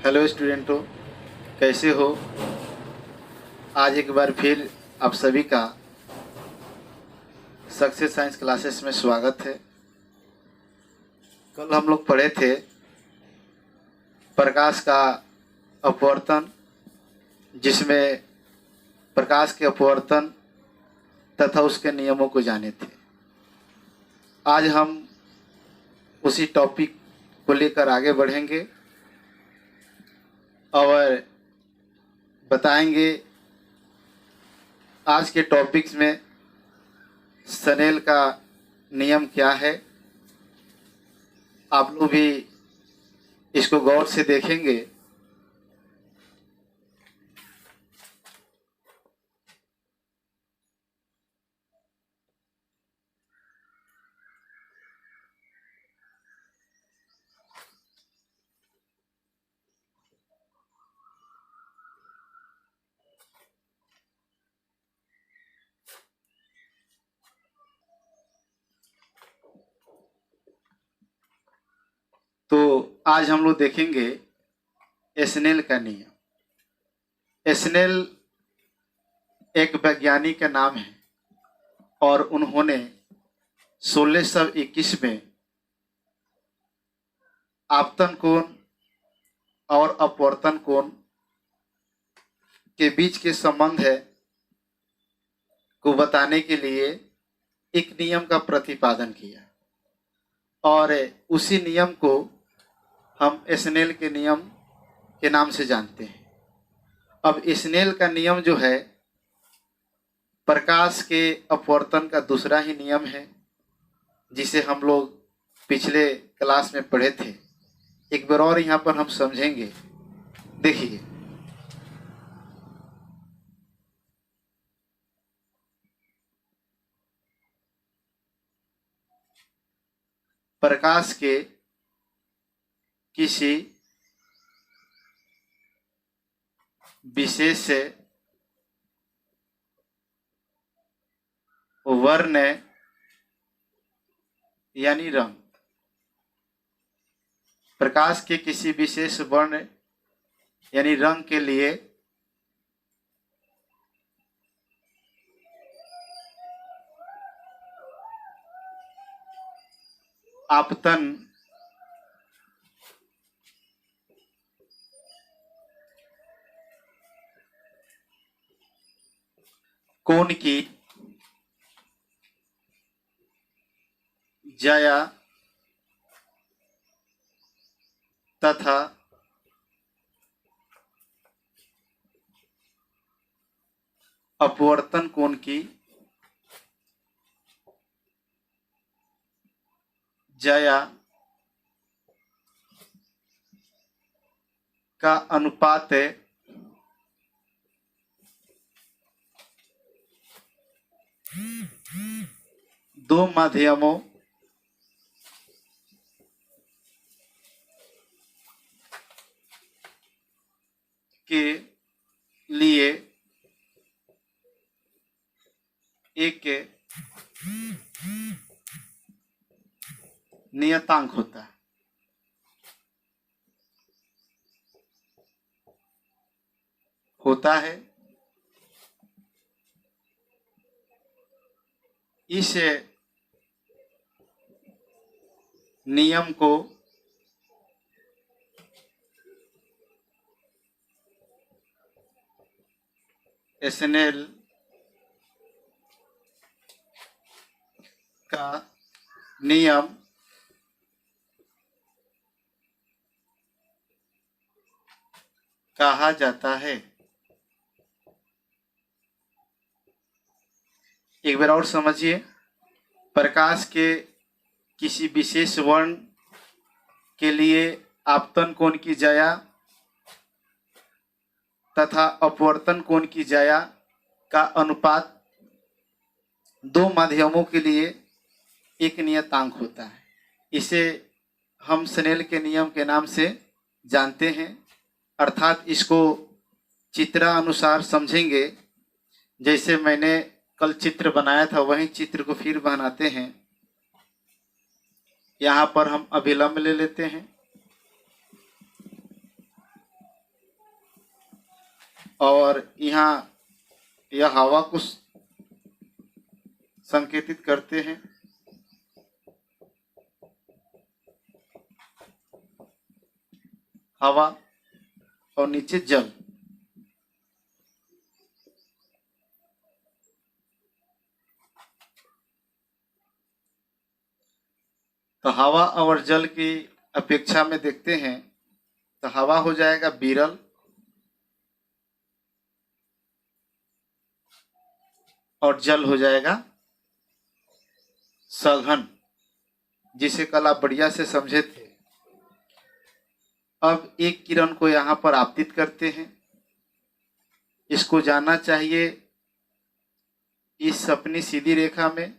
Hello स्टूडेंटों, कैसे हो। आज एक बार फिर आप सभी का सक्सेस साइंस क्लासेस में स्वागत है। कल हम लोग पढ़े थे प्रकाश का अपवर्तन, जिसमें प्रकाश के अपवर्तन तथा उसके नियमों को जाने थे। आज हम उसी टॉपिक को लेकर आगे बढ़ेंगे और बताएंगे आज के टॉपिक्स में स्नेल का नियम क्या है। आप लोग भी इसको गौर से देखेंगे। तो आज हम लोग देखेंगे स्नेल का नियम। स्नेल एक वैज्ञानिक का नाम है और उन्होंने 1621 में आपतन कोण और अपवर्तन कोण के बीच के संबंध है को बताने के लिए एक नियम का प्रतिपादन किया और उसी नियम को हम स्नेल के नियम के नाम से जानते हैं। अब स्नेल का नियम जो है प्रकाश के अपवर्तन का दूसरा ही नियम है, जिसे हम लोग पिछले क्लास में पढ़े थे। एक बार और यहाँ पर हम समझेंगे। देखिए, प्रकाश के किसी विशेष वर्ण यानी रंग, प्रकाश के किसी विशेष वर्ण यानी रंग के लिए आपतन कोण की ज्या तथा अपवर्तन कोण की ज्या का अनुपात दो माध्यमों के लिए एक नियतांक होता है। इस नियम को स्नेल का नियम कहा जाता है। एक बार और समझिए, प्रकाश के किसी विशेष वर्ण के लिए आपतन कोण की ज्या तथा अपवर्तन कोण की ज्या का अनुपात दो माध्यमों के लिए एक नियतांक होता है। इसे हम स्नेल के नियम के नाम से जानते हैं, अर्थात इसको चित्रानुसार समझेंगे। जैसे मैंने कल चित्र बनाया था वही चित्र को फिर बनाते हैं। यहाँ पर हम अभिलंब ले लेते हैं और यहाँ यह हवा को संकेतित करते हैं। हवा और नीचे जल। तो हवा और जल की अपेक्षा में देखते हैं तो हवा हो जाएगा विरल और जल हो जाएगा सघन, जिसे कल आप बढ़िया से समझे थे। अब एक किरण को यहाँ पर आपतित करते हैं। इसको जाना चाहिए इस अपनी सीधी रेखा में,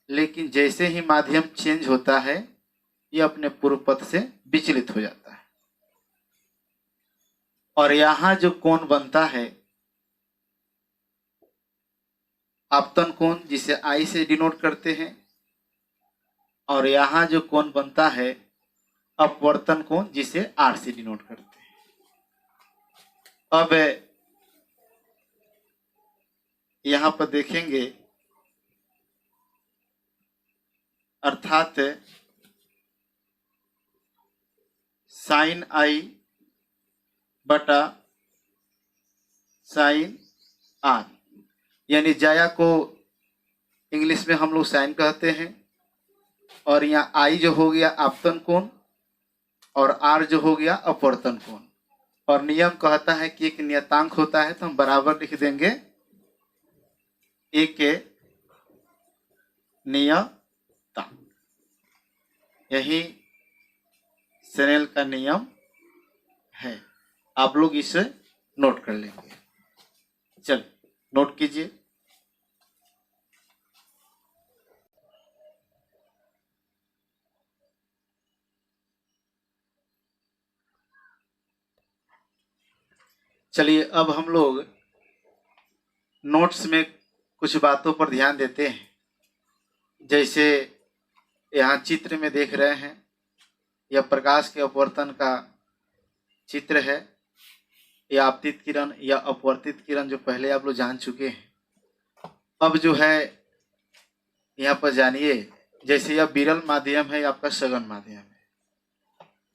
लेकिन जैसे ही माध्यम चेंज होता है ये अपने पूर्व पथ से विचलित हो जाता है। और यहाँ जो कोण बनता है आपतन कोण, जिसे आई से डिनोट करते हैं, और यहाँ जो कोण बनता है अपवर्तन कोण, जिसे आर से डिनोट करते हैं। अब यहाँ पर देखेंगे, अर्थात साइन आई बटा साइन आर, यानी जाया को इंग्लिश में हम लोग साइन कहते हैं, और यहाँ आई जो हो गया आपतन कोण और आर जो हो गया अपवर्तन कोण। और नियम कहता है कि एक नियतांक होता है तो हम बराबर लिख देंगे एक नियतांक। यही स्नेल का नियम है, आप लोग इसे नोट कर लेंगे। चल नोट कीजिए। चलिए अब हम लोग नोट्स में कुछ बातों पर ध्यान देते हैं। जैसे यहाँ चित्र में देख रहे हैं, यह प्रकाश के अपवर्तन का चित्र है। यह आपतित किरण या अपवर्तित किरण जो पहले आप लोग जान चुके हैं। अब जो है यहाँ पर जानिए, जैसे यह विरल माध्यम है, आपका सघन माध्यम है,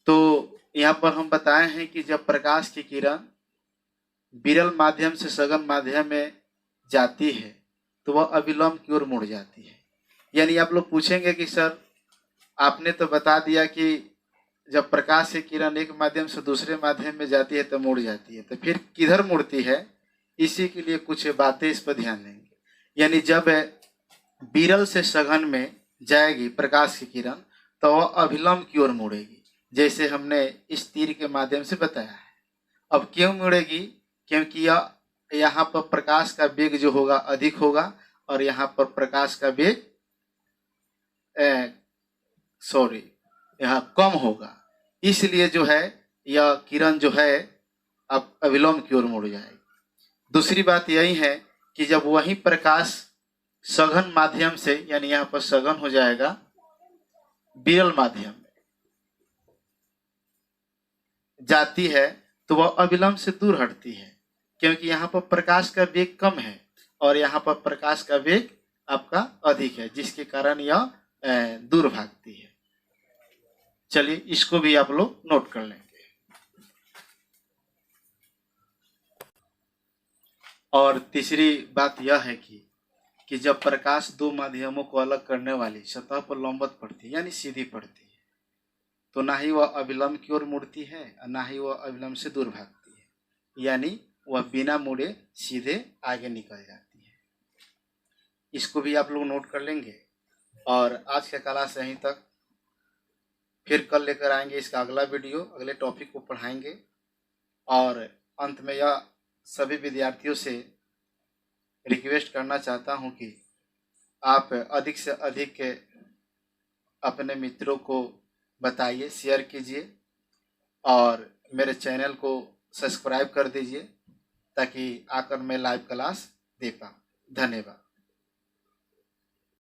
तो यहाँ पर हम बताए हैं कि जब प्रकाश की किरण विरल माध्यम से सघन माध्यम में जाती है तो वह अविलंब की ओर मुड़ जाती है। यानी आप लोग पूछेंगे कि सर आपने तो बता दिया कि जब प्रकाश की किरण एक माध्यम से दूसरे माध्यम में जाती है तो मुड़ जाती है, तो फिर किधर मुड़ती है, इसी के लिए कुछ बातें इस पर ध्यान देंगे। यानी जब विरल से सघन में जाएगी प्रकाश की किरण तो वह अभिलंब की ओर मुड़ेगी, जैसे हमने इस तीर के माध्यम से बताया है। अब क्यों मुड़ेगी? क्योंकि यह यहाँ पर प्रकाश का वेग जो होगा अधिक होगा और यहाँ पर प्रकाश का वेग यहाँ कम होगा, इसलिए जो है यह किरण जो है अब अविलंब की ओर मुड़ जाएगी। दूसरी बात यही है कि जब वही प्रकाश सघन माध्यम से, यानी यहाँ पर सघन हो जाएगा, विरल माध्यम में जाती है तो वह अविलंब से दूर हटती है, क्योंकि यहाँ पर प्रकाश का वेग कम है और यहाँ पर प्रकाश का वेग आपका अधिक है, जिसके कारण यह दूर भागती है। चलिए इसको भी आप लोग नोट कर लेंगे। और तीसरी बात यह है कि जब प्रकाश दो माध्यमों को अलग करने वाली सतह पर लंबवत पड़ती है, यानी सीधी पड़ती है, तो ना ही वह अविलंब की ओर मुड़ती है और ना ही वह अविलंब से दूर भागती है, यानी वह बिना मुड़े सीधे आगे निकल जाती है। इसको भी आप लोग नोट कर लेंगे। और आज का क्लास यहीं तक, फिर कल लेकर आएंगे इसका अगला वीडियो, अगले टॉपिक को पढ़ाएंगे। और अंत में यह सभी विद्यार्थियों से रिक्वेस्ट करना चाहता हूं कि आप अधिक से अधिक अपने मित्रों को बताइए, शेयर कीजिए और मेरे चैनल को सब्सक्राइब कर दीजिए ताकि आकर मैं लाइव क्लास दे पाऊँ। धन्यवाद।